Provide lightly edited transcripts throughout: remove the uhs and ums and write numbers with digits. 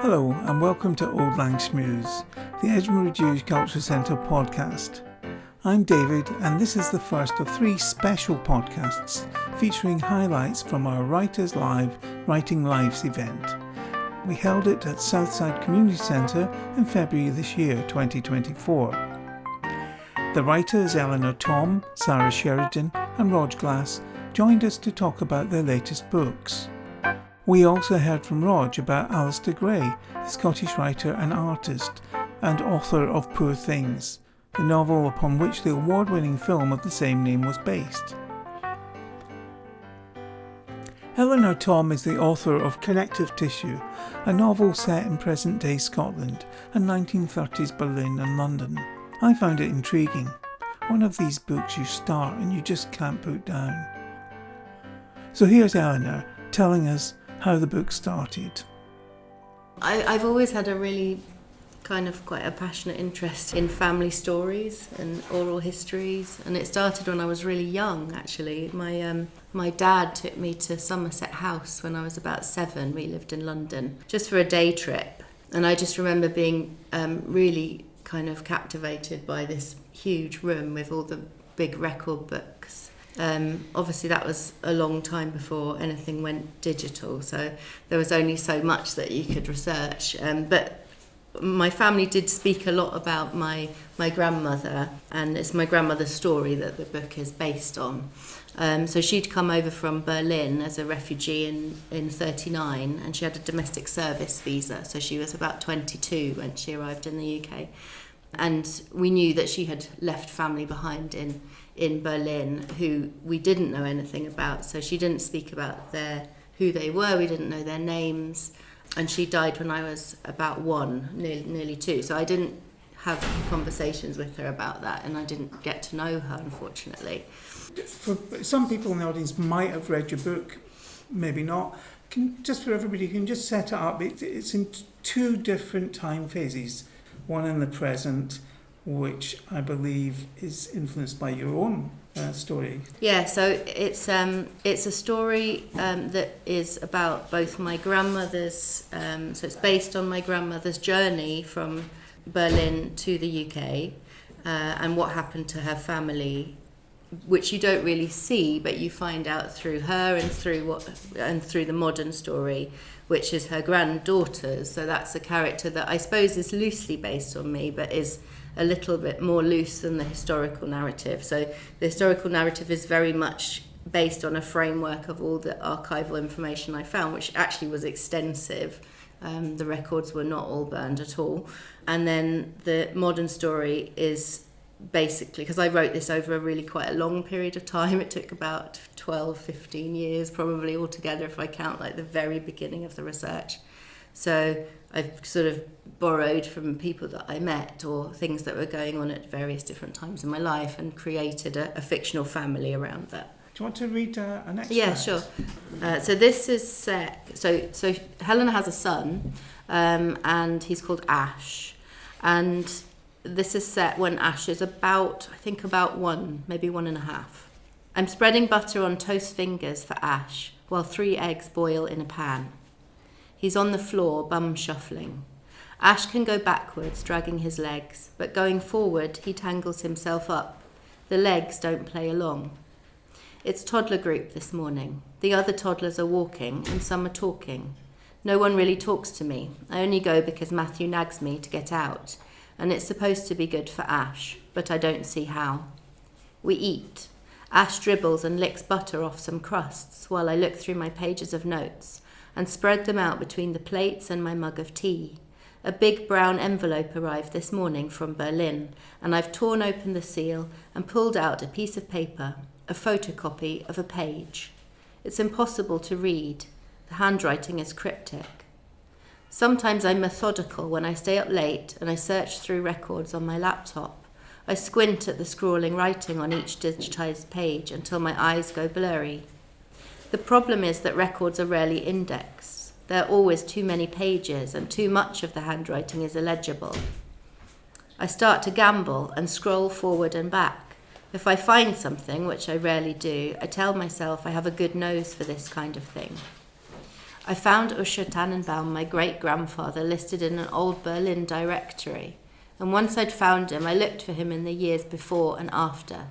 Hello and welcome to Old Lang Schmooze, the Edinburgh Jewish Culture Centre podcast. I'm David and this is the first of 3 special podcasts featuring highlights from our Writers Live Writing Lives event. We held it at Southside Community Centre in February this year, 2024. The writers Eleanor Thom, Sarah Sheridan and Rog Glass joined us to talk about their latest books. We also heard from Rog about Alistair Gray, the Scottish writer and artist, and author of Poor Things, the novel upon which the award-winning film of the same name was based. Eleanor Thom is the author of Connective Tissue, a novel set in present-day Scotland and 1930s Berlin and London. I found it intriguing. One of these books you start and you just can't put down. So here's Eleanor telling us how the book started. I've always had a really quite a passionate interest in family stories and oral histories, and it started when I was really young actually. My dad took me to Somerset House when I was about 7. We lived in London just for a day trip, and I just remember being really kind of captivated by this huge room with all the big record books. Obviously that was a long time before anything went digital, so there was only so much that you could research, but my family did speak a lot about my grandmother, and it's my grandmother's story that the book is based on. So she'd come over from Berlin as a refugee in 1939, and she had a domestic service visa, so she was about 22 when she arrived in the UK. And we knew that she had left family behind in Berlin who we didn't know anything about, so she didn't speak about who they were, we didn't know their names, and she died when I was about 1, nearly 2, so I didn't have conversations with her about that, and I didn't get to know her, unfortunately. For some people in the audience might have read your book, maybe not. Just for everybody, you can just set it up. It's in 2 different time phases. One in the present, which I believe is influenced by your own story. Yeah, so it's a story that is about both my grandmother's, so it's based on my grandmother's journey from Berlin to the UK, and what happened to her family, which you don't really see, but you find out through her and through the modern story, which is her granddaughter's. So that's a character that I suppose is loosely based on me, but is a little bit more loose than the historical narrative. So the historical narrative is very much based on a framework of all the archival information I found, which actually was extensive. The records were not all burned at all. And then the modern story is basically, because I wrote this over quite a long period of time, it took about 12-15 years probably altogether if I count like the very beginning of the research. So I've sort of borrowed from people that I met or things that were going on at various different times in my life and created a fictional family around that. Do you want to read an extract? Yeah, sure. So this is set, so Helena has a son, and he's called Ash, and this is set when Ash is about 1, maybe 1.5. I'm spreading butter on toast fingers for Ash while 3 eggs boil in a pan. He's on the floor, bum shuffling. Ash can go backwards, dragging his legs, but going forward, he tangles himself up. The legs don't play along. It's toddler group this morning. The other toddlers are walking and some are talking. No one really talks to me. I only go because Matthew nags me to get out, and it's supposed to be good for Ash, but I don't see how. We eat. Ash dribbles and licks butter off some crusts while I look through my pages of notes and spread them out between the plates and my mug of tea. A big brown envelope arrived this morning from Berlin, and I've torn open the seal and pulled out a piece of paper, a photocopy of a page. It's impossible to read. The handwriting is cryptic. Sometimes I'm methodical when I stay up late and I search through records on my laptop. I squint at the scrawling writing on each digitized page until my eyes go blurry. The problem is that records are rarely indexed. There are always too many pages and too much of the handwriting is illegible. I start to gamble and scroll forward and back. If I find something, which I rarely do, I tell myself I have a good nose for this kind of thing. I found Usher Tannenbaum, my great-grandfather, listed in an old Berlin directory. And once I'd found him, I looked for him in the years before and after.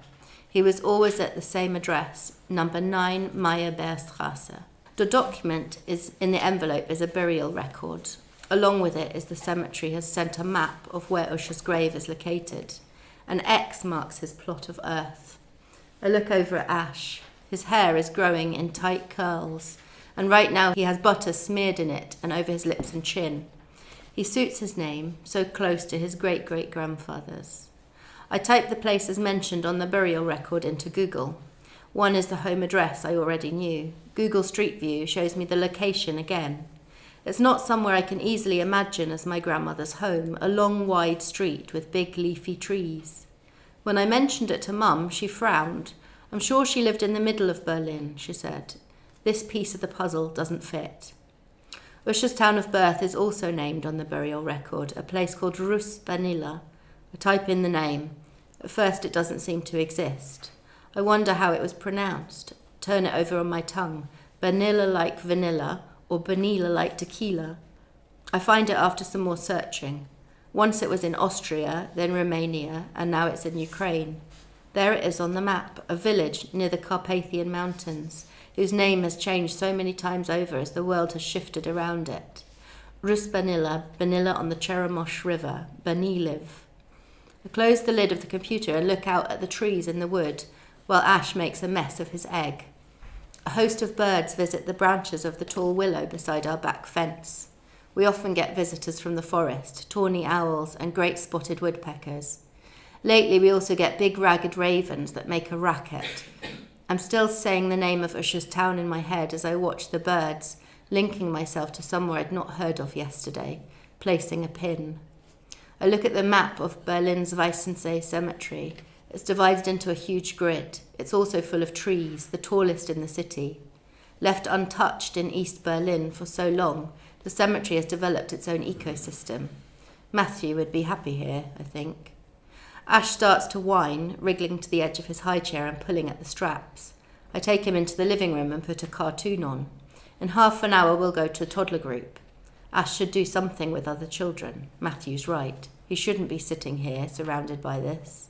He was always at the same address, number 9 Meyerbeerstrasse. The document in the envelope is a burial record. Along with it is the cemetery has sent a map of where Usher's grave is located. An X marks his plot of earth. I look over at Ash. His hair is growing in tight curls, and right now he has butter smeared in it and over his lips and chin. He suits his name, so close to his great-great-grandfather's. I type the places mentioned on the burial record into Google. One is the home address I already knew. Google Street View shows me the location again. It's not somewhere I can easily imagine as my grandmother's home, a long, wide street with big leafy trees. When I mentioned it to Mum, she frowned. I'm sure she lived in the middle of Berlin, she said. This piece of the puzzle doesn't fit. Usher's town of birth is also named on the burial record, a place called Ruß-Bernilla. I type in the name. At first it doesn't seem to exist. I wonder how it was pronounced. Turn it over on my tongue. Bernilla like vanilla, or Bernilla like tequila. I find it after some more searching. Once it was in Austria, then Romania, and now it's in Ukraine. There it is on the map, a village near the Carpathian Mountains, whose name has changed so many times over as the world has shifted around it. Ruß-Bernilla, Bernilla on the Cheremosh River, Berniliv. I close the lid of the computer and look out at the trees in the wood, while Ash makes a mess of his egg. A host of birds visit the branches of the tall willow beside our back fence. We often get visitors from the forest, tawny owls and great spotted woodpeckers. Lately we also get big ragged ravens that make a racket. I'm still saying the name of Usher's town in my head as I watch the birds, linking myself to somewhere I'd not heard of yesterday, placing a pin. I look at the map of Berlin's Weissensee Cemetery. It's divided into a huge grid. It's also full of trees, the tallest in the city. Left untouched in East Berlin for so long, the cemetery has developed its own ecosystem. Matthew would be happy here, I think. Ash starts to whine, wriggling to the edge of his high chair and pulling at the straps. I take him into the living room and put a cartoon on. In half an hour we'll go to a toddler group. Ash should do something with other children. Matthew's right. He shouldn't be sitting here, surrounded by this.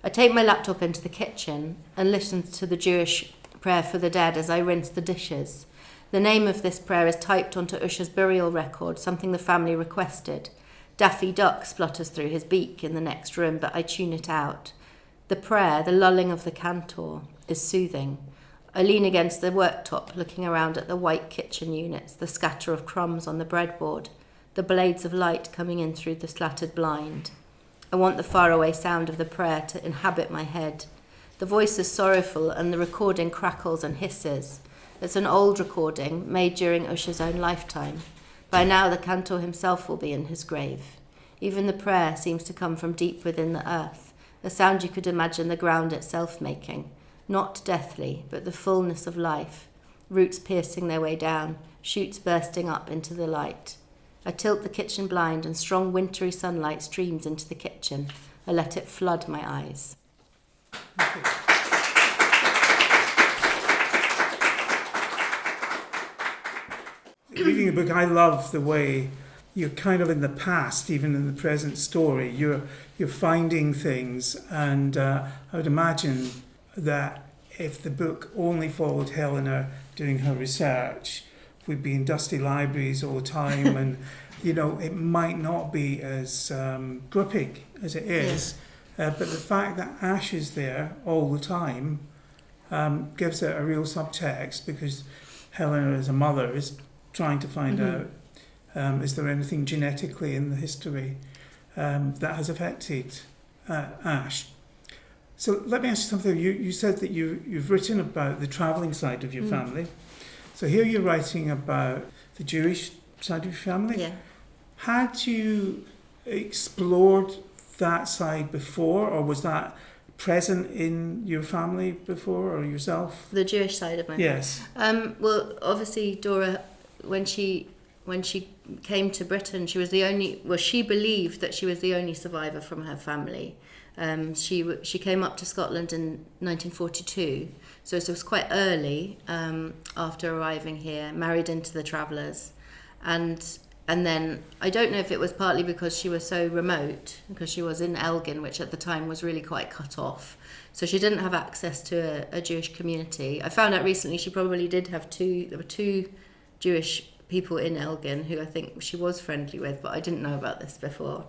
I take my laptop into the kitchen and listen to the Jewish prayer for the dead as I rinse the dishes. The name of this prayer is typed onto Usher's burial record, something the family requested. Daffy Duck splutters through his beak in the next room, but I tune it out. The prayer, the lulling of the cantor, is soothing. I lean against the worktop, looking around at the white kitchen units, the scatter of crumbs on the breadboard, the blades of light coming in through the slatted blind. I want the faraway sound of the prayer to inhabit my head. The voice is sorrowful and the recording crackles and hisses. It's an old recording, made during Usher's own lifetime. By now the cantor himself will be in his grave. Even the prayer seems to come from deep within the earth, a sound you could imagine the ground itself making, not deathly, but the fullness of life, roots piercing their way down, shoots bursting up into the light. I tilt the kitchen blind and strong wintry sunlight streams into the kitchen. I let it flood my eyes. Reading the book, I love the way you're kind of in the past, even in the present story. You're finding things, and I would imagine that if the book only followed Helena doing her research, we'd be in dusty libraries all the time, and it might not be as gripping as it is. But the fact that Ash is there all the time gives it a real subtext, because Helena, as a mother, is trying to find out, is there anything genetically in the history that has affected Ash. So let me ask you something. You said that you've written about the travelling side of your family. So here you're writing about the Jewish side of your family. Yeah. Had you explored that side before, or was that present in your family before, or yourself? The Jewish side of my family? Yes. Well, obviously Dora, when she came to Britain, she was the only. Well, she believed that she was the only survivor from her family, She came up to Scotland in 1942, so it was quite early after arriving here, married into the Travellers. And then, I don't know if it was partly because she was so remote, because she was in Elgin, which at the time was really quite cut off. So she didn't have access to a Jewish community. I found out recently she probably did have there were two Jewish people in Elgin who I think she was friendly with, but I didn't know about this before.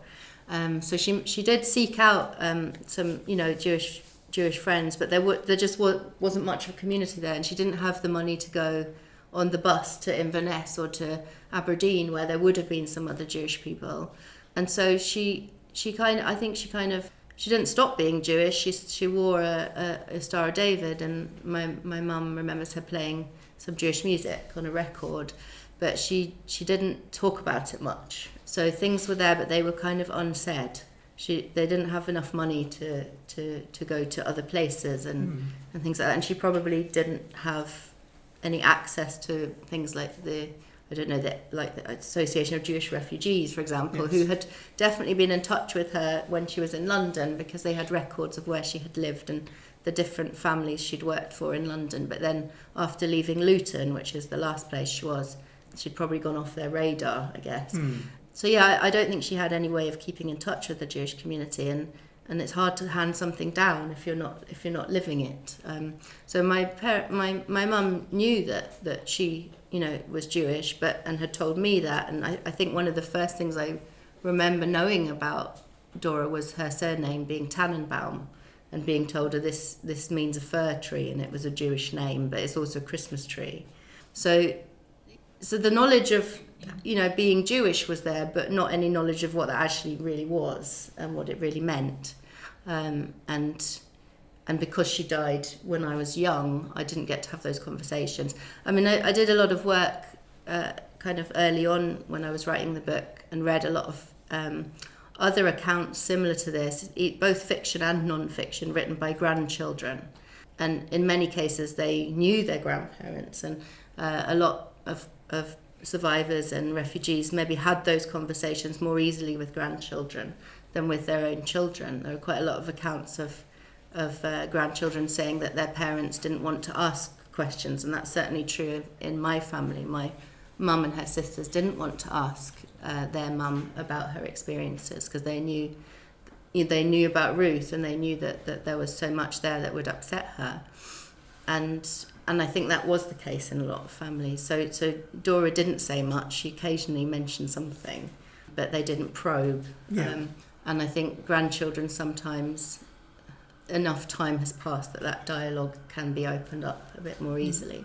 So she did seek out some, Jewish friends, but there just wasn't much of a community there, and she didn't have the money to go on the bus to Inverness or to Aberdeen, where there would have been some other Jewish people. And so she didn't stop being Jewish. She wore a Star of David, and my mum remembers her playing some Jewish music on a record, but she didn't talk about it much. So things were there, but they were kind of unsaid. They didn't have enough money to go to other places and things like that, and she probably didn't have any access to things like the Association of Jewish Refugees, for example, who had definitely been in touch with her when she was in London, because they had records of where she had lived and the different families she'd worked for in London. But then after leaving Luton, which is the last place she was, she'd probably gone off their radar, I guess. So yeah, I don't think she had any way of keeping in touch with the Jewish community, and it's hard to hand something down if you're not living it. So my mum knew that she was Jewish, and had told me that, and I think one of the first things I remember knowing about Dora was her surname being Tannenbaum, and being told that this means a fir tree, and it was a Jewish name, but it's also a Christmas tree. So the knowledge of being Jewish was there, but not any knowledge of what that actually really was and what it really meant. And because she died when I was young, I didn't get to have those conversations. I mean, I did a lot of work kind of early on when I was writing the book, and read a lot of other accounts similar to this, both fiction and non-fiction, written by grandchildren. And in many cases, they knew their grandparents, and a lot of survivors and refugees maybe had those conversations more easily with grandchildren than with their own children. There are quite a lot of accounts of grandchildren saying that their parents didn't want to ask questions, and that's certainly true in my family. My mum and her sisters didn't want to ask their mum about her experiences, because they knew about Ruth, and they knew that there was so much there that would upset her. And I think that was the case in a lot of families. So Dora didn't say much. She occasionally mentioned something, but they didn't probe. Yeah. And I think grandchildren, sometimes enough time has passed that dialogue can be opened up a bit more easily.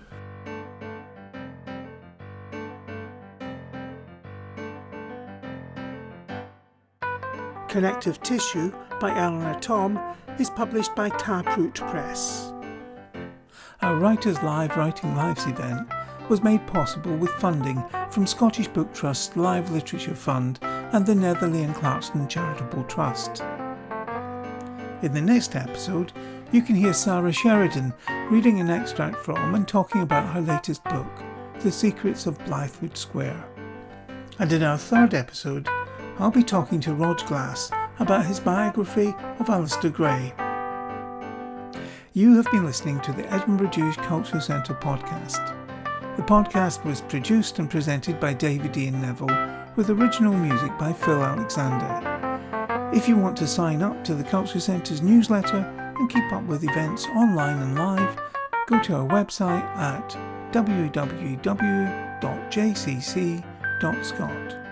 Connective Tissue by Eleanor Thom is published by Taproot Press. Our Writers Live Writing Lives event was made possible with funding from Scottish Book Trust's Live Literature Fund and the Netherlee and Clarkston Charitable Trust. In the next episode, you can hear Sarah Sheridan reading an extract from and talking about her latest book, The Secrets of Blythewood Square. And in our third episode, I'll be talking to Rog Glass about his biography of Alistair Gray. You have been listening to the Edinburgh Jewish Cultural Centre podcast. The podcast was produced and presented by David Ian Neville, with original music by Phil Alexander. If you want to sign up to the Culture Centre's newsletter and keep up with events online and live, go to our website at www.jcc.scot.